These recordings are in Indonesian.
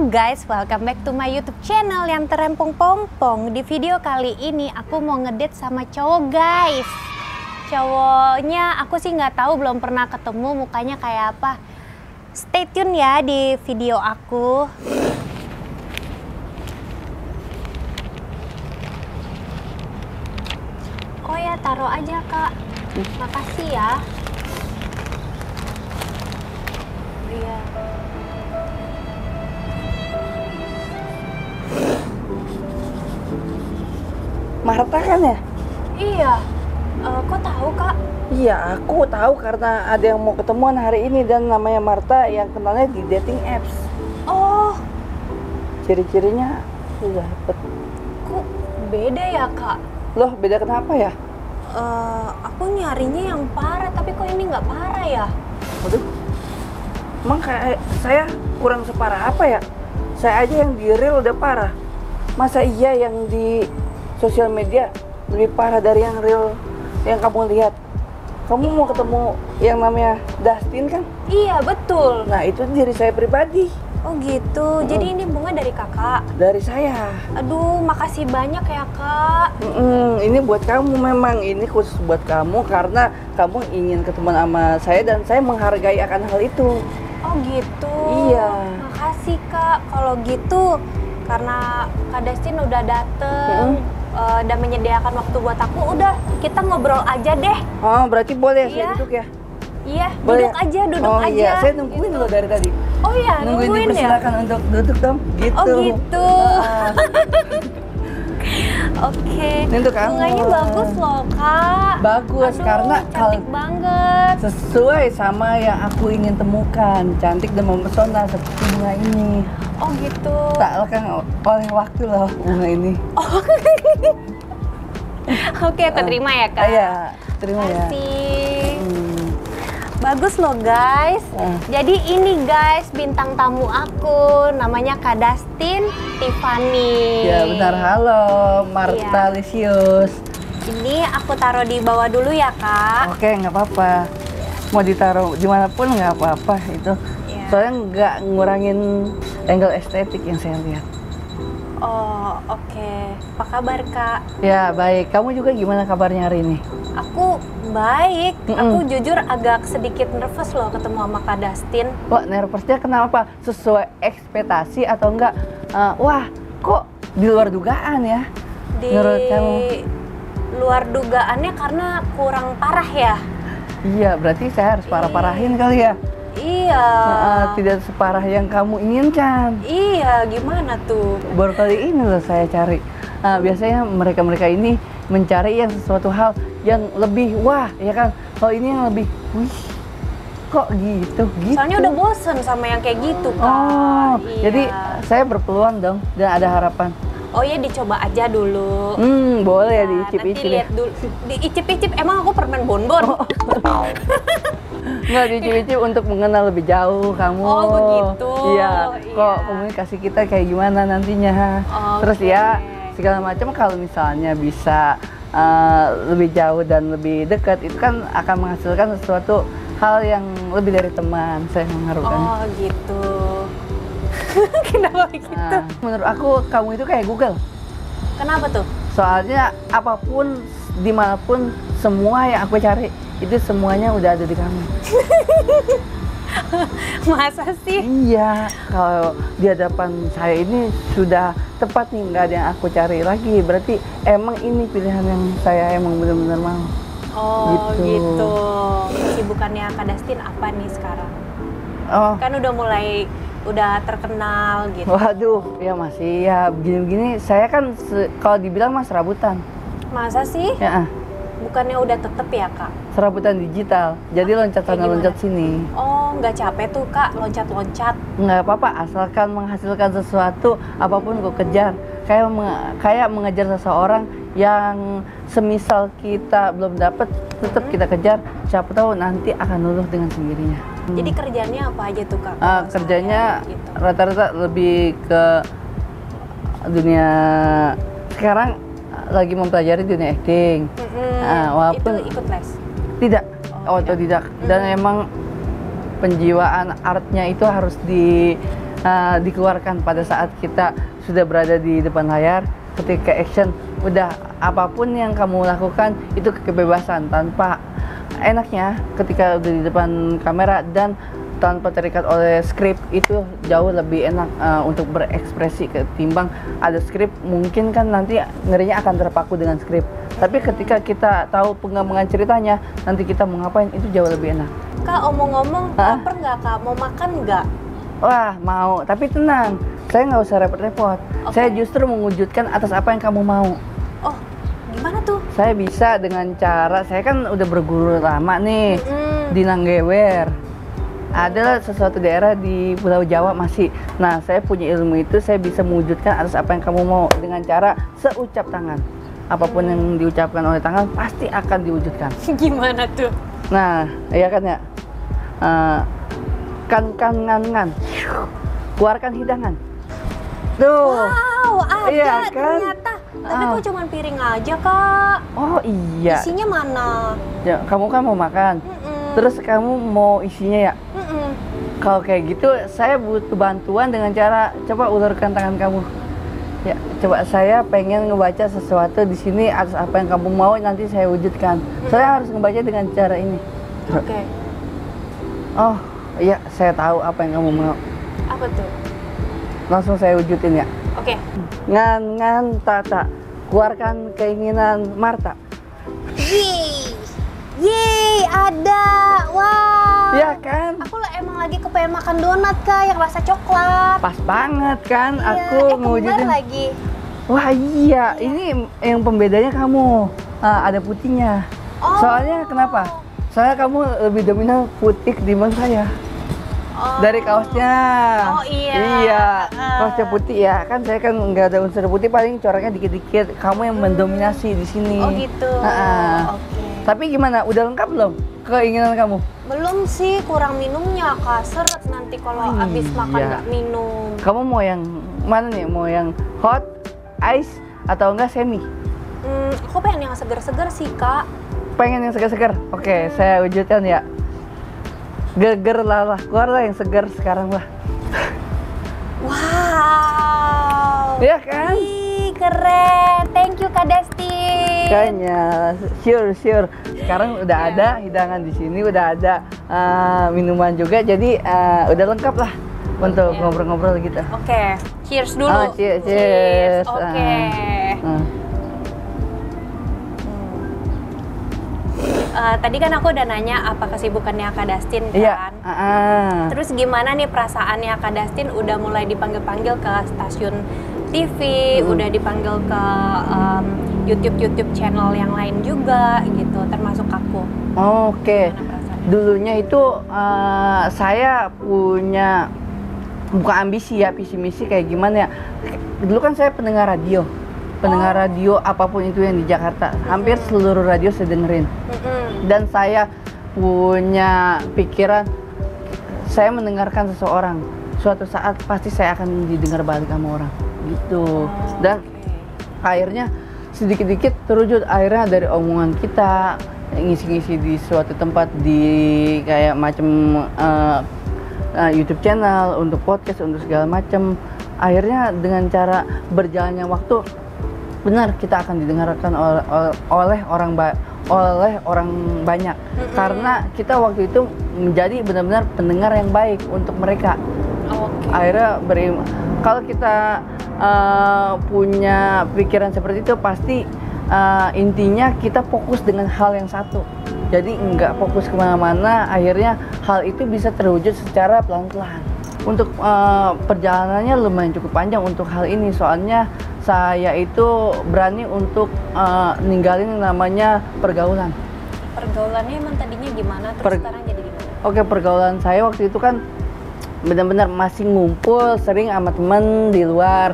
Halo guys, welcome back to my YouTube channel yang terempong pompong. Di video kali ini aku mau ngedate sama cowok guys. Cowoknya aku sih nggak tahu, belum pernah ketemu, mukanya kayak apa. Stay tune ya di video aku. Oh ya, taruh aja kak. Makasih ya. Iya. Marta kan ya? Iya. Kok tahu kak? Iya, aku tahu karena ada yang mau ketemuan hari ini dan namanya Marta yang kenalnya di dating apps. Oh, Ciri-cirinya udah dapet. kok beda ya kak? Loh, beda kenapa ya? Aku nyarinya yang parah, tapi kok ini nggak parah ya? Waduh, emang kayak saya kurang separah apa ya? Saya aja yang di real udah parah. Masa iya yang di sosial media lebih parah dari yang real yang kamu lihat? Kamu mau ketemu yang namanya Dustin kan? Iya betul. Nah, itu diri saya pribadi. Oh gitu. Jadi ini bunga dari kakak. Dari saya. Aduh, makasih banyak ya kak. Ini buat kamu, memang ini khusus buat kamu karena kamu ingin ketemu sama saya dan saya menghargai akan hal itu. Oh gitu. Iya. Makasih kak. Kalau gitu, karena Kak Dustin udah dateng, dan menyediakan waktu buat aku, udah kita ngobrol aja deh. Oh, berarti boleh Iya. saya duduk ya? Iya, Boleh? duduk aja, duduk oh, aja. Iya, saya nungguin Gitu. loh dari tadi. Oh iya, nungguin ya? dipersilakan untuk duduk dong, gitu. Oh gitu. Oke. Ini untuk kamu. Bunganya bagus loh kak. Bagus. Aduh, Karena cantik banget. sesuai sama yang aku ingin temukan, cantik dan mempesona seperti bunga ini. Oh gitu. Tak lekang oleh waktu loh bunga ini. Oh. Oke, aku terima ya kak. Iya, terima ya. Kasih. Bagus loh guys. Jadi ini guys bintang tamu aku, namanya Kak Dustin Tiffany. Ya benar, halo Marta Iya. Lisius. Ini aku taruh di bawah dulu ya kak. Oke, nggak apa-apa. Mau ditaruh dimanapun nggak apa-apa itu. Iya. Soalnya nggak ngurangin angle estetik yang saya lihat. Oh oke. Apa kabar kak? Ya baik. Kamu juga gimana kabarnya hari ini? Aku baik. Aku jujur agak sedikit nervous loh ketemu sama Kak Dustin. Wah, nervousnya kenapa? Sesuai ekspektasi atau enggak? Wah, kok di luar dugaan ya? Di Menurut kamu? luar dugaannya karena kurang parah ya? Iya, berarti saya harus parah-parahin kali ya? Iya. Tidak separah yang kamu inginkan. Iya, gimana tuh? Baru kali ini loh saya cari. Biasanya mereka-mereka ini mencari yang sesuatu hal yang lebih wah, ya kan? Kalau ini yang lebih, wih, kok gitu? Soalnya udah bosen sama yang kayak gitu kak. Oh, Iya. jadi saya berpeluang dong dan ada harapan. Oh ya, dicoba aja dulu. Boleh Nah, diicip-icip. nanti lihat dulu. Diicip-icip, emang aku permen bonbon? Nggak, diicip-icip untuk mengenal lebih jauh kamu. Oh, begitu. Iya. Kok Iya. komunikasi kita kayak gimana nantinya? Terus Oke. ya segala macam kalau misalnya bisa lebih jauh dan lebih dekat itu kan akan menghasilkan sesuatu hal yang lebih dari teman. Saya mengharapkan. Oh gitu. Kenapa gitu? Menurut aku kamu itu kayak Google. Kenapa tuh? Soalnya apapun dimanapun semua yang aku cari itu semuanya udah ada di kamu. Masa sih? Iya, kalau di hadapan saya ini sudah tepat nih, nggak ada yang aku cari lagi. Berarti emang ini pilihan yang saya emang benar-benar mau. Oh Gitu. gitu. Kesibukannya Kak Dustin apa nih sekarang? Oh, Kan udah terkenal gitu. waduh, ya masih ya begini-begini. Saya kan kalau dibilang mas serabutan, Masa sih? ya Bukannya udah tetep ya kak? serabutan digital. Jadi loncat Kayak sana gimana? loncat sini. Oh nggak capek tuh kak loncat-loncat? Nggak apa-apa, asalkan menghasilkan sesuatu apapun gue kejar. Kayak mengejar seseorang yang semisal kita belum dapat, tetap kita kejar. Siapa tahu nanti akan luluh dengan sendirinya. Jadi kerjanya apa aja tuh kak? Kalau Kerjanya saya gitu. rata-rata lebih ke dunia sekarang lagi mempelajari dunia acting. Walaupun Itu ikut les? tidak Oh, otodidak dan emang penjiwaan artnya itu harus dikeluarkan pada saat kita sudah berada di depan layar. Ketika action, udah apapun yang kamu lakukan itu kebebasan tanpa enaknya ketika udah di depan kamera dan tanpa terikat oleh skrip itu jauh lebih enak untuk berekspresi ketimbang ada skrip. Mungkin kan nanti ngerinya akan terpaku dengan skrip, tapi ketika kita tahu pengembangan ceritanya nanti kita mau ngapain itu jauh lebih enak. Kak, omong-omong, lapar nggak Kak? Mau makan nggak? Wah, mau, tapi tenang, saya nggak usah repot-repot. Saya justru mewujudkan atas apa yang kamu mau. Oh, gimana tuh? Saya bisa dengan cara, saya kan udah berguru lama nih di Nanggewer. Ada sesuatu daerah di Pulau Jawa masih. Nah, saya punya ilmu itu, saya bisa mewujudkan atas apa yang kamu mau dengan cara seucap tangan. Apapun yang diucapkan oleh tangan pasti akan diwujudkan. Gimana tuh? Nah, iya kan ya. Kan, keluarkan hidangan. Tuh. Wow, ada iya, kan? ternyata. Tapi kok cuma piring aja, Kak? Oh iya. Isinya mana? Ya, kamu kan mau makan. Terus kamu mau isinya ya? Kalau kayak gitu, saya butuh bantuan dengan cara coba ulurkan tangan kamu. Ya, coba saya pengen ngebaca sesuatu di sini atas apa yang kamu mau nanti saya wujudkan. Saya harus ngebaca dengan cara ini. Oke. Oh, iya, saya tahu apa yang kamu mau. Apa tuh? Langsung saya wujudin ya. Oke. Ngan tata, keluarkan keinginan Marta. Yeay, ada. Wow. Iya kan? Aku emang lagi kepengen makan donat, Kak, yang rasa coklat. Pas banget kan, Iya, aku mewujudin. kembar lagi. Wah iya, ini yang pembedanya kamu. Ada putihnya. Oh. Soalnya kenapa? Soalnya kamu lebih dominan putih ketimbang saya. Oh. Dari kaosnya. Oh iya. Iya, kaosnya putih ya. Kan saya kan nggak ada unsur putih, paling coraknya dikit-dikit. Kamu yang mendominasi di sini. Oh gitu. Oke. Tapi gimana? Udah lengkap belum keinginan kamu? Belum sih, kurang minumnya, Kak. Seret nanti kalau habis makan nggak minum. Kamu mau yang mana nih? Mau yang hot, ice, atau enggak semi? Aku pengen yang segar-segar sih, Kak. Pengen yang segar-segar? Oke, saya wujudkan ya. Geger lah, keluarlah yang segar sekarang lah. Wow. Iya kan? Ih, keren. Thank you, Kak Desti. Kayaknya, sure. Sekarang udah ada hidangan di sini, udah ada minuman juga, jadi udah lengkap lah untuk ngobrol-ngobrol gitu. Oke, cheers dulu. Cheers. Oke. Tadi kan aku udah nanya apa kesibukannya Kak Dustin kan? Iya. Terus gimana nih perasaannya Kak Dustin udah mulai dipanggil-panggil ke stasiun TV, udah dipanggil ke YouTube channel yang lain juga gitu, termasuk aku. Oke. Dulunya itu saya punya bukan ambisi ya, visi misi kayak gimana ya. Dulu kan saya pendengar radio apapun itu yang di Jakarta, hampir seluruh radio saya dengerin. Dan saya punya pikiran, saya mendengarkan seseorang, suatu saat pasti saya akan didengar balik sama orang gitu. Dan akhirnya sedikit-sedikit terwujud, akhirnya dari omongan kita ngisi-ngisi di suatu tempat, di kayak macam YouTube channel, untuk podcast, untuk segala macam. Akhirnya dengan cara berjalannya waktu, benar kita akan didengarkan oleh orang banyak. Karena kita waktu itu menjadi benar-benar pendengar yang baik untuk mereka. Akhirnya kalau kita punya pikiran seperti itu, pasti intinya kita fokus dengan hal yang satu. Jadi nggak fokus kemana-mana, akhirnya hal itu bisa terwujud secara pelan-pelan. Untuk perjalanannya lumayan cukup panjang untuk hal ini, soalnya saya itu berani untuk ninggalin yang namanya pergaulan. Pergaulannya emang tadinya gimana, terus sekarang jadi gimana? Oke, pergaulan saya waktu itu kan benar-benar masih ngumpul sering sama temen di luar.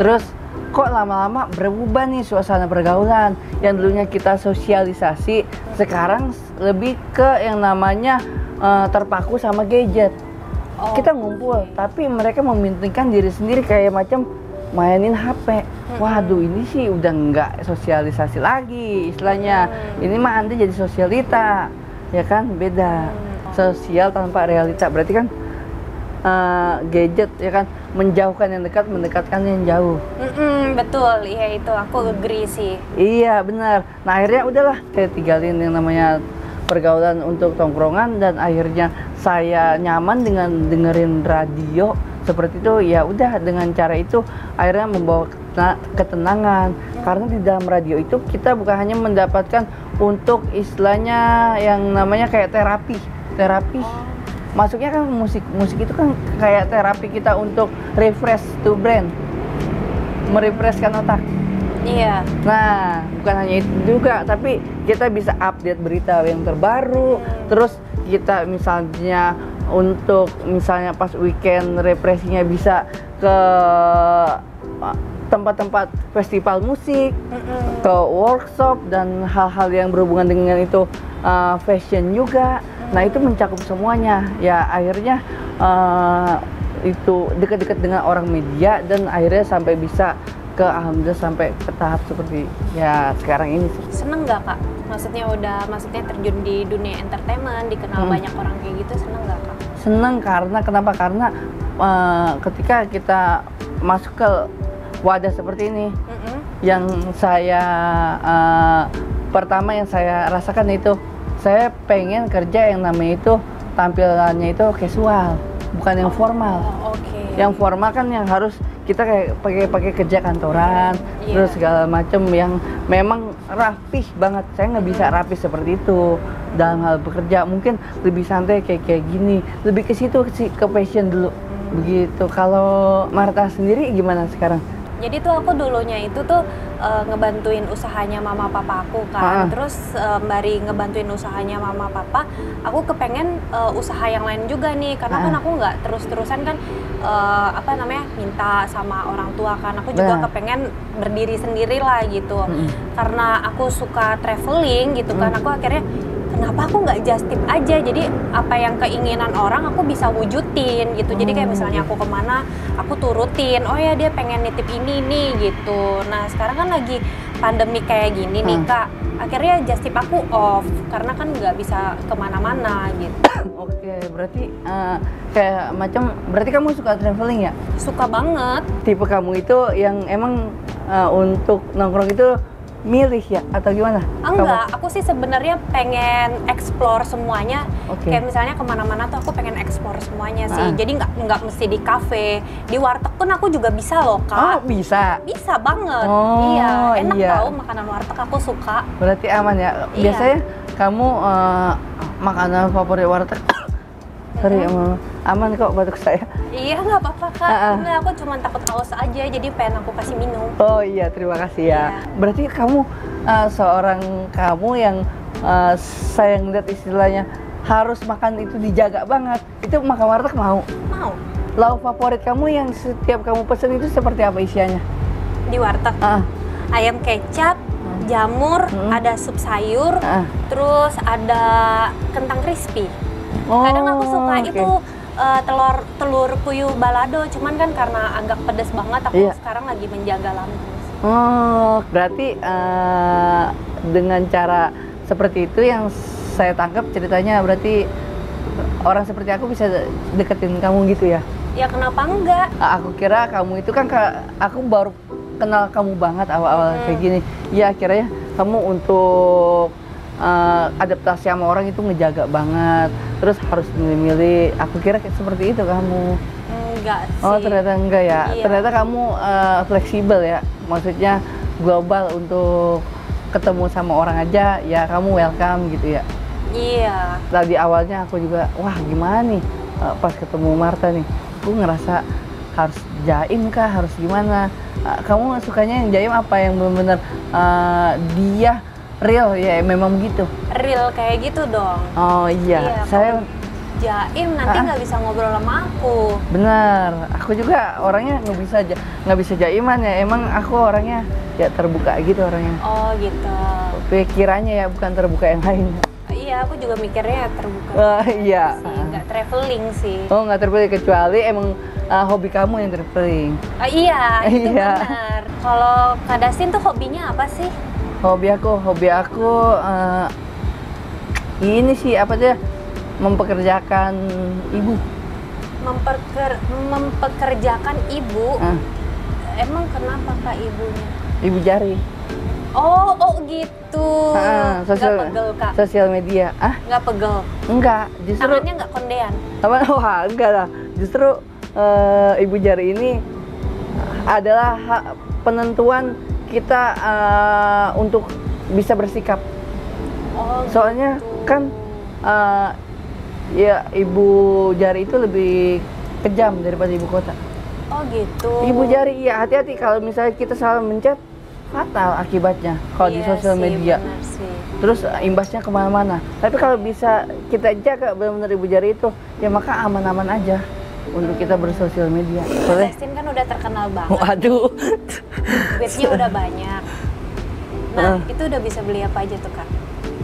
Terus kok lama-lama berubah nih suasana pergaulan. Yang dulunya kita sosialisasi, sekarang lebih ke yang namanya terpaku sama gadget. Kita ngumpul, tapi mereka mementingkan diri sendiri kayak macam mainin HP. Waduh, ini sih udah nggak sosialisasi lagi istilahnya. Ini mah Anda jadi sosialita, ya kan? Beda. Sosial tanpa realita, berarti kan gadget ya kan, menjauhkan yang dekat, mendekatkan yang jauh. Betul, iya itu aku agree sih. Iya benar. Nah akhirnya udahlah saya tinggalin yang namanya pergaulan untuk tongkrongan, dan akhirnya saya nyaman dengan dengerin radio seperti itu. Ya udah, dengan cara itu akhirnya membawa ketenangan, karena di dalam radio itu kita bukan hanya mendapatkan untuk istilahnya yang namanya kayak terapi. Masuknya kan musik itu kan kayak terapi kita untuk refresh to brain, merefreshkan otak. Iya. Nah, bukan hanya itu juga, tapi kita bisa update berita yang terbaru. Terus kita misalnya untuk misalnya pas weekend refreshingnya bisa ke tempat-tempat festival musik, ke workshop dan hal-hal yang berhubungan dengan itu, fashion juga. Nah itu mencakup semuanya. Ya akhirnya itu dekat-dekat dengan orang media, dan akhirnya sampai bisa ke alhamdulillah sampai ke tahap seperti ya sekarang ini. Seneng nggak Kak? Maksudnya terjun di dunia entertainment, dikenal banyak orang kayak gitu, seneng nggak Kak? Seneng kenapa? Karena ketika kita masuk ke wadah seperti ini, yang saya pertama yang saya rasakan itu, saya pengen kerja yang namanya itu tampilannya itu casual, bukan yang formal. Yang formal kan yang harus kita kayak pakai kerja kantoran, terus segala macam yang memang rapih banget. Saya nggak bisa rapih seperti itu dalam hal bekerja. Mungkin lebih santai kayak gini, lebih ke situ, ke passion dulu. Begitu. Kalau Marta sendiri gimana sekarang? Jadi tuh aku dulunya itu tuh ngebantuin usahanya mama papa aku kan. Terus sembari ngebantuin usahanya mama papa, aku kepengen usaha yang lain juga nih, karena kan aku nggak terus-terusan kan minta sama orang tua kan. Aku juga kepengen berdiri sendiri lah gitu. Karena aku suka traveling gitu kan, aku akhirnya kenapa aku nggak just tip aja, jadi apa yang keinginan orang aku bisa wujudin gitu. Jadi kayak misalnya aku kemana aku turutin, oh ya dia pengen nitip ini nih gitu. Nah sekarang kan lagi pandemi kayak gini nih Kak, akhirnya just tip aku off karena kan nggak bisa kemana-mana gitu. Oke, berarti kayak macam berarti kamu suka traveling ya? Suka banget. Tipe kamu itu yang emang untuk nongkrong itu milih ya atau gimana? Enggak, aku sih sebenarnya pengen explore semuanya. Kayak misalnya kemana-mana tuh aku pengen explore semuanya sih. Jadi nggak mesti di kafe, di warteg pun aku juga bisa loh Kak. Oh bisa? Bisa banget. Iya, enak tahu makanan warteg, aku suka. Berarti aman ya? Biasanya kamu makanan favorit warteg? Sorry, aman kok batuk saya. Iya, nggak apa-apa Kak. Enggak, aku cuma takut haus aja, jadi pengen aku kasih minum. Oh iya, terima kasih ya. Berarti kamu seorang kamu yang saya ngeliat istilahnya harus makan itu dijaga banget. Itu makan warteg mau? Mau. Lauk favorit kamu yang setiap kamu pesen itu seperti apa isiannya? Di warteg? Ayam kecap, jamur, ada sup sayur, terus ada kentang crispy. Kadang aku suka itu telur puyuh balado, cuman kan karena agak pedas banget, aku sekarang lagi menjaga lambung. Oh, berarti dengan cara seperti itu yang saya tangkap ceritanya, berarti orang seperti aku bisa deketin kamu gitu ya? Ya kenapa enggak? Aku kira kamu itu kan, aku baru kenal kamu banget awal-awal kayak gini. Ya akhirnya kamu untuk adaptasi sama orang itu ngejaga banget, terus harus milih-milih. Aku kira kayak seperti itu kamu. Enggak sih. Oh ternyata enggak ya. Iya. Ternyata kamu fleksibel ya, maksudnya global untuk ketemu sama orang aja ya kamu welcome gitu ya. Iya. Tadi awalnya aku juga wah gimana nih pas ketemu Marta nih, aku ngerasa harus jaim kah, harus gimana. Kamu sukanya yang jaim apa yang benar-benar dia real ya, memang begitu? Real kayak gitu dong. Oh iya, saya jaim nanti nggak bisa ngobrol sama aku. Bener, aku juga orangnya nggak bisa jaiman ya. Emang aku orangnya ya terbuka gitu orangnya. Oh gitu. Pikirannya ya, bukan terbuka yang lain. Iya, aku juga mikirnya terbuka. Iya. Nggak traveling sih. Oh nggak traveling, kecuali emang hobi kamu yang traveling. Iya, itu benar. Kalau Kak Dastin tuh hobinya apa sih? Hobi aku ini sih apa dia, mempekerjakan ibu. mempekerjakan ibu. Emang kenapa Kak ibunya? Ibu jari. Oh gitu. Nggak pegel Kak? Sosial media. Nggak pegel? Enggak, justru Tangannya nggak kondean? Wah, enggak lah. Justru ibu jari ini adalah penentuan kita untuk bisa bersikap. Oh, soalnya gitu. Kan ya ibu jari itu lebih kejam daripada ibu kota. Oh gitu. Ibu jari, iya, hati-hati kalau misalnya kita salah mencet, fatal akibatnya kalau di sosial media. Benar sih. Terus imbasnya kemana-mana. Tapi kalau bisa kita jaga benar-benar ibu jari itu, ya maka aman-aman aja untuk kita bersosial media. Boleh? Destin kan udah terkenal banget. Waduh. Duitnya udah banyak. Nah, itu udah bisa beli apa aja tuh Kak?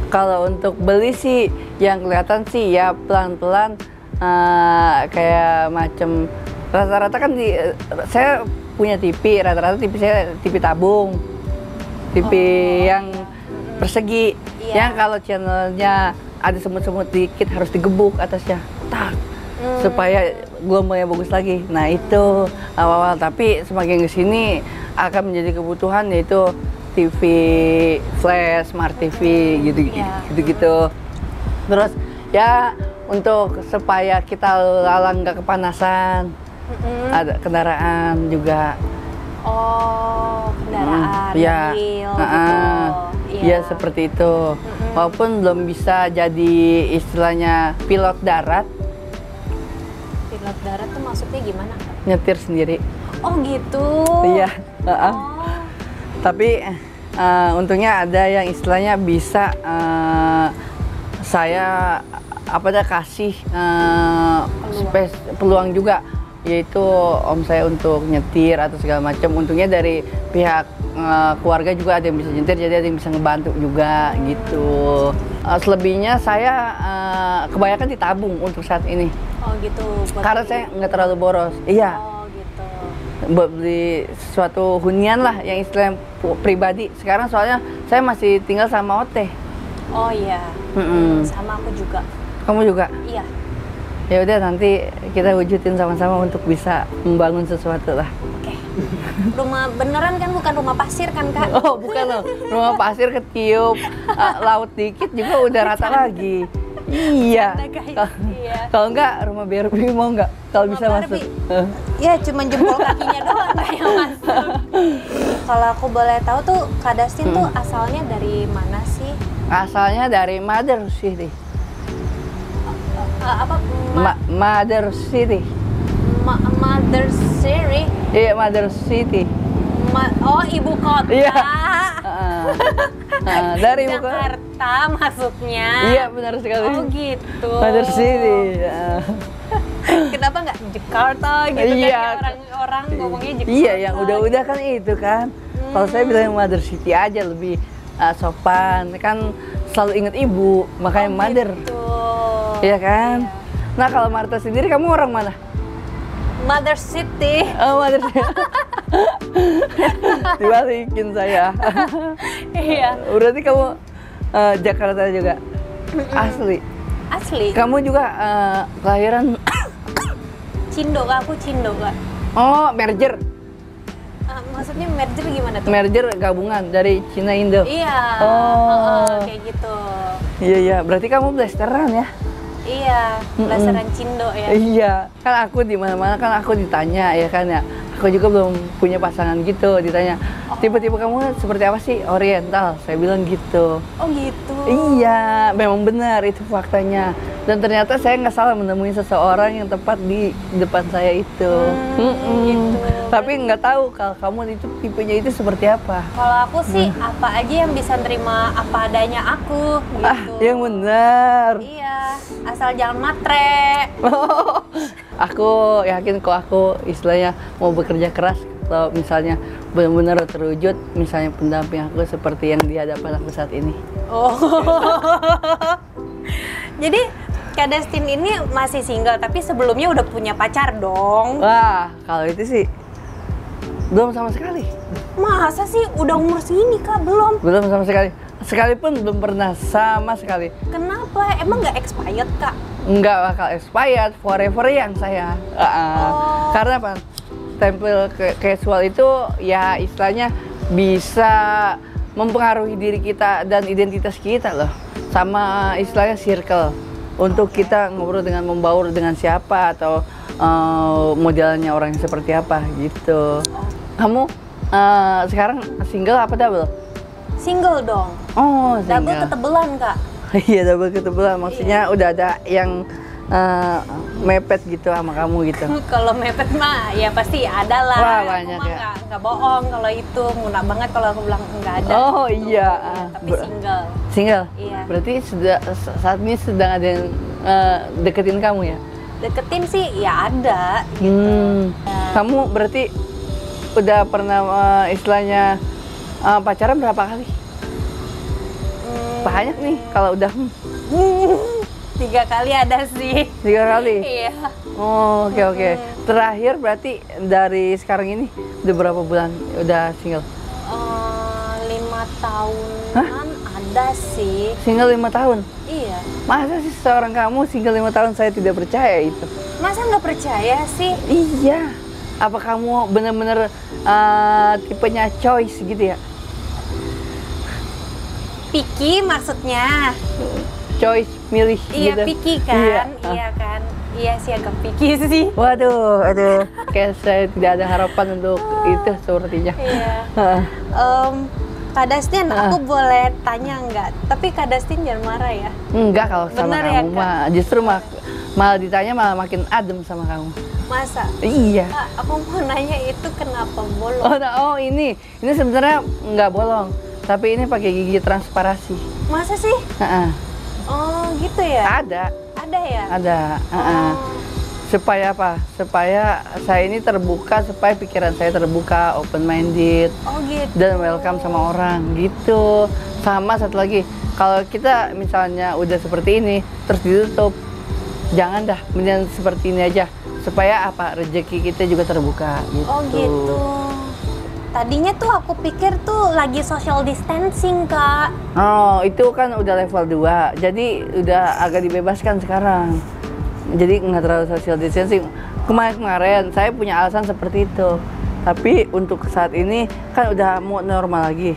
Kalau untuk beli sih, yang kelihatan sih ya pelan-pelan kayak macam rata-rata kan saya punya TV, rata-rata TV saya TV tabung, TV yang persegi, yang kalau channelnya ada semut-semut dikit harus digebuk atasnya, tak, supaya gelombangnya bagus lagi. Nah itu awal-awal, tapi semakin kesini akan menjadi kebutuhan yaitu TV flash, smart TV gitu-gitu. Terus ya untuk supaya kita lalang nggak kepanasan, ada kendaraan juga. Oh, kendaraan, ya, mobil, gitu. Ya seperti itu. Walaupun belum bisa jadi istilahnya pilot darat. Pilot darat tuh maksudnya gimana Kak? Nyetir sendiri. Oh gitu. Iya. Tapi untungnya ada yang istilahnya bisa saya kasih peluang juga, yaitu om saya untuk nyetir atau segala macam. Untungnya dari pihak keluarga juga ada yang bisa nyetir, jadi ada yang bisa ngebantu juga gitu. Selebihnya saya kebanyakan ditabung untuk saat ini. Oh gitu. Karena saya nggak terlalu boros. Iya. Oh gitu. Buat beli sesuatu hunian lah yang istilahnya pribadi. Sekarang soalnya saya masih tinggal sama Ote. Oh iya. Sama aku juga. Kamu juga? Iya. Ya udah, nanti kita wujudin sama-sama untuk bisa membangun sesuatu lah. Oke. Rumah beneran kan, bukan rumah pasir kan Kak? Oh bukan loh, rumah pasir ketiup, laut dikit juga udah rata lagi. Iya. Kalau enggak rumah Barbie mau nggak? Kalau bisa masuk. Ya cuma jempol kakinya doang nggak yang masuk. Kalau aku boleh tahu tuh Kak Destin tuh asalnya dari mana sih? Asalnya dari Mother City. Mother City. Mother City? Iya, Mother City. Oh, ibu kota. Iya. Dari ibu kota. Jakarta maksudnya. Iya, benar sekali. Oh gitu. Mother City. Kenapa nggak Jakarta gitu kan? Orang-orang ngomongnya Jakarta. Iya, yang udah-udah kan itu kan. Kalau saya bilang Mother City aja lebih sopan. Kan selalu ingat ibu, makanya Mother. Gitu. Iya kan? Iya. Nah, kalau Marta sendiri kamu orang mana? Mother City. Oh, Mother City. Dibalikin saya. Iya. Berarti kamu Jakarta juga? Asli? Asli. Kamu juga kelahiran? Cindo Kak, aku Cindo Kak. Oh, merger? Maksudnya merger gimana tuh? Merger gabungan dari Cina Indo? Iya. Oh. Kayak gitu. Iya, berarti kamu blasteran ya? Iya, blasteran Cindo ya. Iya, kan aku di mana-mana kan aku ditanya ya kan ya. Aku juga belum punya pasangan gitu, ditanya. Tipe-tipe kamu seperti apa sih? Oriental, saya bilang gitu. Oh gitu. Iya, memang benar itu faktanya. Dan ternyata saya nggak salah menemui seseorang yang tepat di depan saya itu. Gitu. Tapi nggak tahu kalau kamu itu tipenya itu seperti apa. Kalau aku sih apa aja yang bisa terima apa adanya aku gitu. Yang benar. Iya, asal jangan matre. Aku yakin kok aku istilahnya mau bekerja keras kalau misalnya benar-benar terwujud, misalnya pendamping aku seperti yang di hadapan aku saat ini. Oh. Jadi Kak Destin ini masih single, tapi sebelumnya udah punya pacar dong? Wah, kalau itu sih belum sama sekali. Masa sih udah umur segini Kak? Belum? Belum sama sekali. Sekalipun belum pernah sama sekali. Kenapa? Emang nggak expired Kak? nggak bakal expired, forever yang saya. Karena apa? Tampil casual itu ya istilahnya bisa mempengaruhi diri kita dan identitas kita loh. Sama istilahnya circle. Untuk kita ngobrol dengan membaur dengan siapa atau modelnya orang yang seperti apa gitu. Kamu sekarang single apa double? Single dong. Oh, single. Double ketebelan, Kak. Iya, double ketebelan. Maksudnya udah ada yang mepet gitu sama kamu gitu. Kalau mepet mah ya pasti ada lah. Wah, banyak aku ya. Nggak bohong kalau itu, mudah banget kalau aku bilang nggak ada. Oh gitu. iya. Tapi single. Single? Iya. Berarti saat ini sedang ada yang deketin kamu ya? Deketin sih ya ada. Gitu. Kamu berarti udah pernah istilahnya pacaran berapa kali? Banyak nih kalau udah 3 kali ada sih. 3 kali? Iya. Oh, oke. Terakhir berarti dari sekarang ini udah berapa bulan udah single? 5 tahunan ada sih. Single 5 tahun? Iya. Masa sih seorang kamu single 5 tahun, saya tidak percaya itu. Masa nggak percaya sih? Iya. Apa kamu bener-bener tipenya choice gitu ya? Picky maksudnya. Choice, milih Iya, gitu. picky kan? Iya kan? Iya sih agak picky sih. Waduh, aduh. Kayak saya tidak ada harapan untuk itu sepertinya. Iya. Kak Dustin, aku boleh tanya nggak? Tapi Kak Dustin jangan marah ya. Enggak, kalau sama Bener ya, kamu Kak? mah justru malah ditanya malah makin adem sama kamu. Masa? Iya. Kak, aku mau nanya itu kenapa bolong? Oh, ini sebenarnya nggak bolong, tapi ini pakai gigi transparasi. Masa sih? Oh gitu ya? Ada. Ada ya? Ada. Supaya apa? Supaya saya ini terbuka, supaya pikiran saya terbuka, open minded. Oh gitu. Dan welcome sama orang gitu. Sama satu lagi, kalau kita misalnya udah seperti ini terus ditutup, jangan dah, mendingan seperti ini aja. Supaya apa? Rezeki kita juga terbuka gitu. Oh gitu. Tadinya tuh aku pikir tuh lagi social distancing, Kak. Oh, itu kan udah level 2. Jadi udah agak dibebaskan sekarang. Jadi nggak terlalu social distancing. Kemarin saya punya alasan seperti itu. Tapi untuk saat ini kan udah mau normal lagi.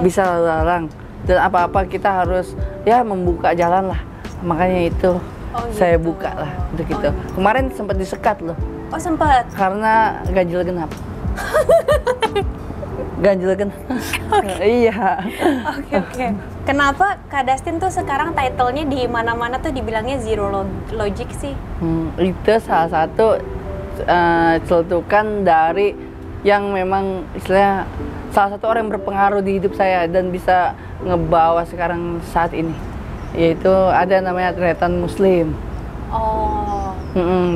Bisa lalu lalang. Dan apa-apa kita harus ya membuka jalan lah. Makanya itu saya buka lah untuk itu. Kemarin sempat disekat loh. Oh sempat? Karena ganjil genap. Ganjil genap. Iya. Oke. Kenapa Kak Dustin tuh sekarang title-nya di mana-mana tuh dibilangnya zero logic sih? Itu salah satu celutukan dari yang memang istilahnya salah satu orang yang berpengaruh di hidup saya dan bisa ngebawa sekarang saat ini. Yaitu ada namanya Tretan Muslim. Oh.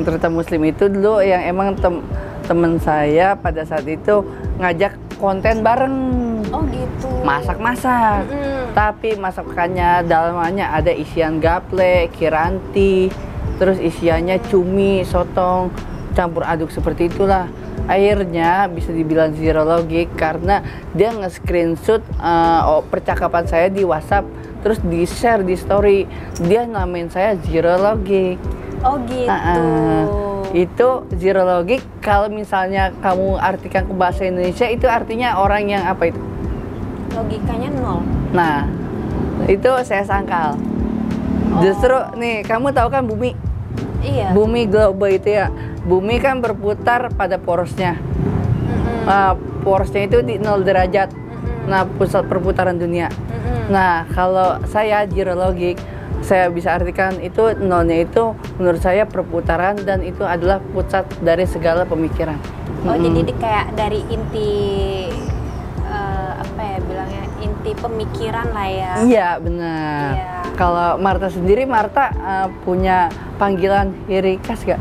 Tretan Muslim itu dulu yang emang temen saya pada saat itu ngajak konten bareng. Oh gitu. Masak-masak. Tapi masakannya dalamnya ada isian gaple, kiranti, terus isiannya cumi, sotong, campur aduk seperti itulah. Akhirnya bisa dibilang zero logic karena dia nge-screenshot percakapan saya di WhatsApp, terus di-share di story. Dia namain saya zero logic. Oh gitu. Itu zero logic kalau misalnya kamu artikan ke bahasa Indonesia itu artinya orang yang apa itu? Logikanya 0. Nah, itu saya sangkal. Justru nih, kamu tahu kan bumi? Iya. Bumi global itu ya. Bumi kan berputar pada porosnya. Porosnya itu di 0 derajat. Nah, pusat perputaran dunia. Nah, kalau saya zero logic, saya bisa artikan itu nolnya itu menurut saya perputaran dan itu adalah pusat dari segala pemikiran. Oh, jadi kayak dari inti apa ya bilangnya, inti pemikiran lah ya. Iya, benar. Iya. Kalau Marta sendiri, Marta punya panggilan ciri khas gak?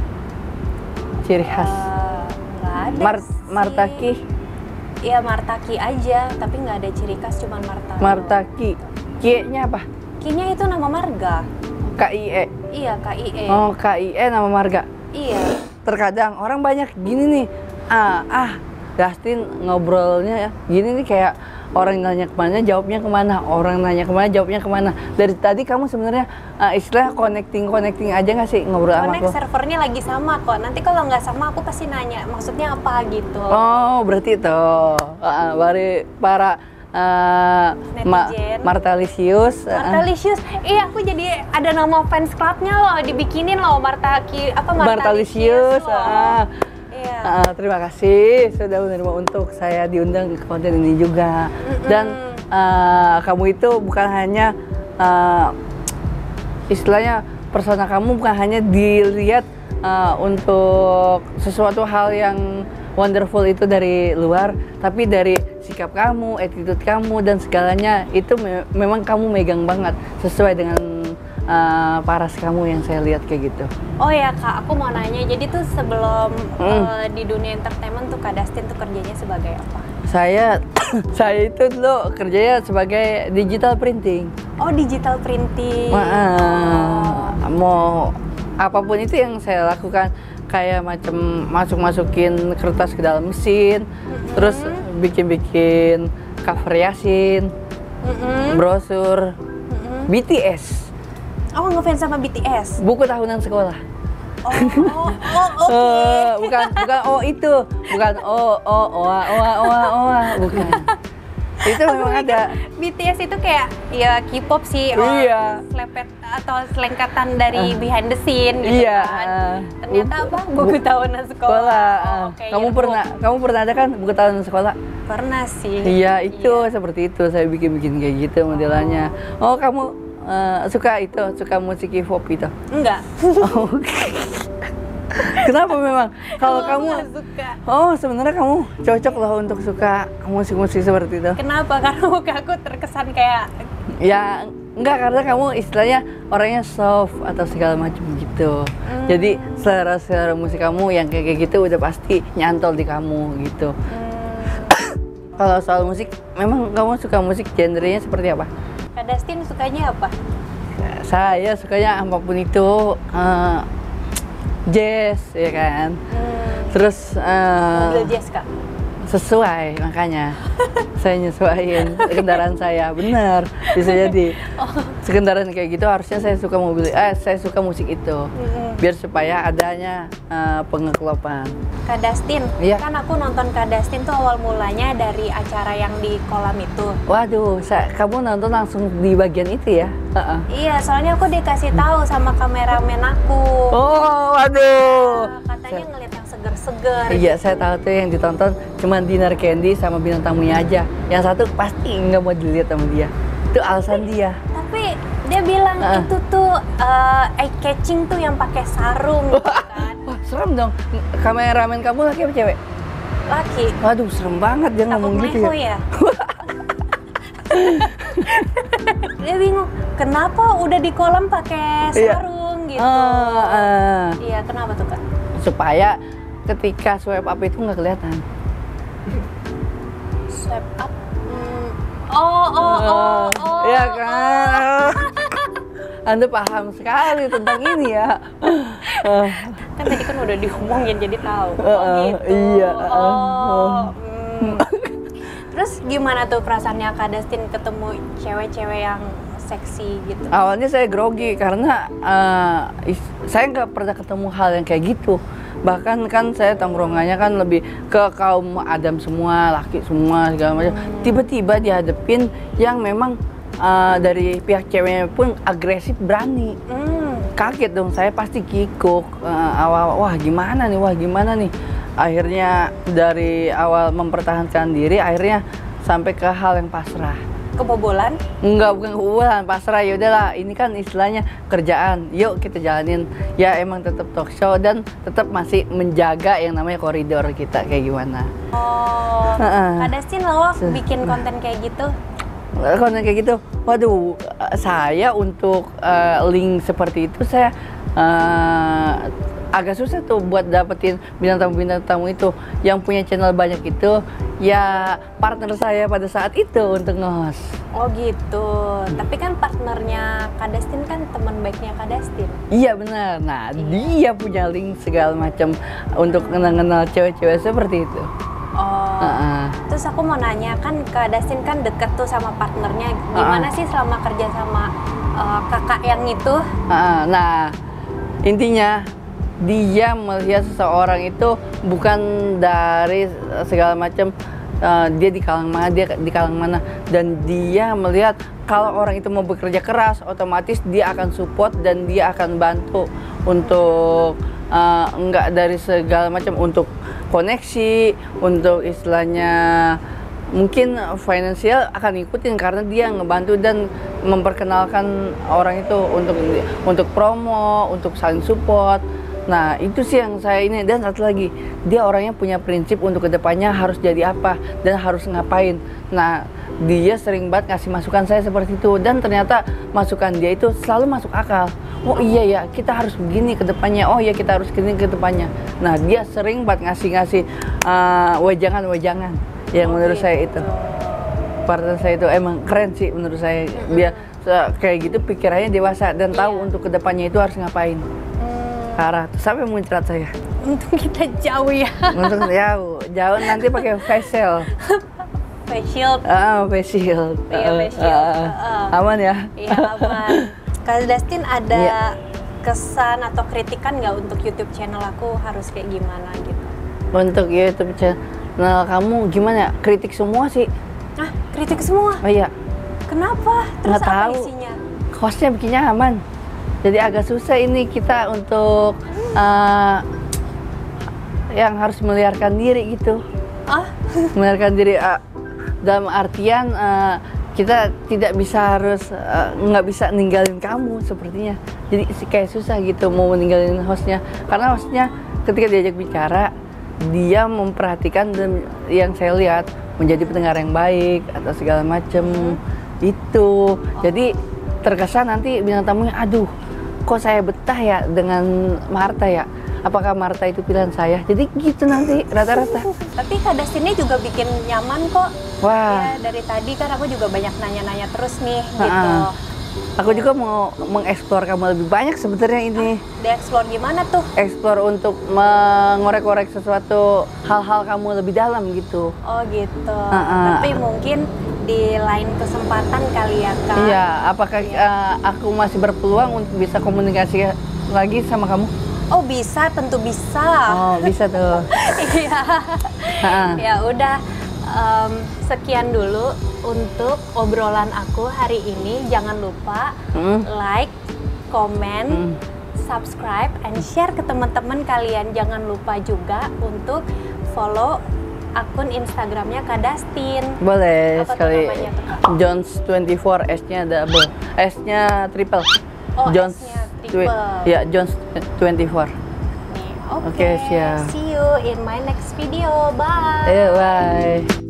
Ciri khas? Nggak ada sih. Martaki? Iya, Martaki aja, tapi nggak ada ciri khas, cuman Marta. Martaki. Kie-nya apa? Kie-nya itu nama marga. KIE? Iya, KIE. Oh, KIE nama marga? Iya. Terkadang orang banyak gini nih, Dustin ngobrolnya ya, gini nih kayak orang nanya kemana jawabnya kemana, orang nanya kemana jawabnya kemana. Dari tadi kamu sebenarnya istilah connecting aja nggak sih ngobrol sama aku? Servernya lagi sama kok. Nanti kalau nggak sama aku pasti nanya maksudnya apa gitu. Oh berarti itu dari para Martalisius. Iya aku jadi ada nama fans clubnya loh, dibikinin loh Martalisius. Iya. Terima kasih sudah menerima untuk saya diundang ke konten ini juga. Dan kamu itu bukan hanya istilahnya persona kamu bukan hanya dilihat untuk sesuatu hal yang wonderful itu dari luar, tapi dari sikap kamu, attitude kamu dan segalanya itu memang kamu megang banget sesuai dengan paras kamu yang saya lihat kayak gitu. Oh ya Kak, aku mau nanya, jadi tuh sebelum di dunia entertainment tuh Kak Dustin tuh kerjanya sebagai apa? Saya itu dulu kerjanya sebagai digital printing. Oh digital printing. Mau apapun itu yang saya lakukan, kayak macam masukin kertas ke dalam mesin, terus bikin cover Yasin, brosur, BTS. Oh ngefans sama BTS? Buku tahunan sekolah. Bukan bukan. Itu memang ada. BTS itu kayak ya K-pop sih, selepet atau selengkatan dari behind the scene gitu kan. Ternyata apa? Buku tahunan sekolah. Kamu pernah ada kan buku tahunan sekolah? Pernah sih. Iya, itu seperti itu saya bikin kayak gitu modelannya. Oh, kamu suka musik K-pop itu? Enggak. Kenapa memang? Kalau kamu suka. Oh, sebenarnya kamu cocok loh untuk suka musik-musik seperti itu. Kenapa? Karena muka aku terkesan kayak ya enggak, karena kamu istilahnya orangnya soft atau segala macam gitu. Jadi selera musik kamu yang kayak gitu udah pasti nyantol di kamu gitu. Kalau soal musik, memang kamu suka musik genrenya seperti apa? Kak Dustin sukanya apa? Saya sukanya apapun itu, jazz ya kan. Terus mobil jazz Kak? Sesuai, makanya saya nyesuaiin kendaraan saya, bener bisa jadi. Kendaraan kayak gitu harusnya saya suka musik itu, biar supaya adanya pengeklopan. Kak Dustin, kan aku nonton Kak Dustin tuh awal mulanya dari acara yang di kolam itu. Waduh, kamu nonton langsung di bagian itu ya? Iya, soalnya aku dikasih tahu sama kameramen aku. Oh, waduh. Katanya ngeliat yang seger-seger. Iya, saya tahu tuh yang ditonton cuma Dinar Candy sama bintang tamunya aja. Yang satu pasti nggak mau dilihat sama dia. Itu alasan dia. Tapi dia bilang itu tuh eye catching tuh yang pakai sarung gitu kan. Wah, serem dong. Kameramen kamu laki apa cewek? Laki. Waduh, serem banget dia ngomong gitu ya. Dia bingung, kenapa udah di kolam pakai sarung gitu. Iya, kenapa tuh Kak? Supaya ketika swipe up itu nggak kelihatan. Swipe up? Iya kan? Anda paham sekali tentang ini ya. Kan tadi kan udah diomongin jadi tahu. Gitu. Iya. Terus gimana tuh perasaannya Kak Dustin ketemu cewek-cewek yang seksi gitu? Awalnya saya grogi karena saya nggak pernah ketemu hal yang kayak gitu. Bahkan kan saya tongkrongannya kan lebih ke kaum Adam semua, laki semua segala macam. Tiba-tiba dihadepin yang memang dari pihak ceweknya pun agresif, berani. Kaget dong, saya pasti kikuk. Awal, wah gimana nih. Akhirnya dari awal mempertahankan diri, akhirnya sampai ke hal yang pasrah. Kebobolan? Enggak, bukan kebobolan, pasrah. Ya udahlah, ini kan istilahnya kerjaan. Yuk kita jalanin. Ya emang tetap talk show dan tetap masih menjaga yang namanya koridor kita kayak gimana. Oh, Kak Dustin lo bikin konten kayak gitu? Konten kayak gitu, waduh, saya untuk link seperti itu saya agak susah tuh buat dapetin bintang tamu itu. Yang punya channel banyak itu ya partner saya pada saat itu untuk nge-host. Oh gitu, tapi kan partnernya Kak Dustin kan teman baiknya Kak Dustin. Iya benar, nah dia punya link segala macam untuk kenal-kenal cewek-cewek seperti itu. Oh, Terus aku mau nanya, kan Kak Dustin kan deket tuh sama partnernya. Gimana sih selama kerja sama kakak yang itu? Nah, intinya dia melihat seseorang itu bukan dari segala macam dia di kalangan mana, dia di kalangan mana, dan dia melihat kalau orang itu mau bekerja keras, otomatis dia akan support dan dia akan bantu untuk enggak dari segala macam, untuk koneksi, untuk istilahnya mungkin finansial akan ngikutin karena dia ngebantu dan memperkenalkan orang itu untuk promo, untuk saling support. Nah, itu sih yang saya ini. Dan satu lagi, dia orangnya punya prinsip untuk kedepannya harus jadi apa dan harus ngapain. Nah, dia sering banget ngasih masukan saya seperti itu, dan ternyata masukan dia itu selalu masuk akal. Oh iya ya, kita harus begini ke depannya. Oh iya, kita harus begini ke depannya. Nah, dia sering banget ngasih wejangan-wejangan yang menurut saya itu. Partner saya itu emang keren sih menurut saya. Dia kayak gitu pikirannya dewasa dan tahu untuk ke depannya itu harus ngapain. Arah sampai muncrat saya. Untung kita jauh ya. Untung jauh nanti pakai face shield. Face shield. Face shield. Iya, face shield. Aman ya? Iya, aman. Kak Dustin ada kesan atau kritikan nggak untuk YouTube channel aku harus kayak gimana gitu? Untuk YouTube channel kamu gimana? Kritik semua sih. Kritik semua? Oh iya. Kenapa? Terus nggak apa tahu. Isinya? Hostnya bikinnya aman. Jadi agak susah ini kita untuk yang harus melarikan diri gitu. Melarikan diri dalam artian kita tidak bisa nggak bisa ninggalin kamu sepertinya. Jadi kayak susah gitu mau meninggalin hostnya, karena hostnya ketika diajak bicara dia memperhatikan, dan yang saya lihat menjadi pendengar yang baik atau segala macem itu. Jadi terkesan nanti bintang tamunya, aduh kok saya betah ya dengan Marta ya, apakah Marta itu pilihan saya, jadi gitu nanti rata-rata. Tapi Kak Dustinnya juga bikin nyaman kok. Wah ya, dari tadi kan aku juga banyak nanya-nanya terus nih gitu. Aku juga mau mengeksplor kamu lebih banyak sebenarnya ini. Dieksplor gimana tuh? Eksplor untuk mengorek-korek sesuatu hal-hal kamu lebih dalam gitu. Oh gitu. Tapi mungkin di lain kesempatan kali ya Kak. Iya, apakah aku masih berpeluang untuk bisa komunikasi lagi sama kamu? Oh bisa, tentu bisa. Oh bisa tuh. Iya. Ya udah, sekian dulu untuk obrolan aku hari ini. Jangan lupa like, komen, subscribe, and share ke teman-teman kalian. Jangan lupa juga untuk follow akun Instagramnya Kak Dustin. Boleh apa sekali. Jones 24, S-nya double, S-nya triple. Oh, Jones S-nya triple. Ya, Jones 24. Oke, siap. See you in my next video. Bye. Bye.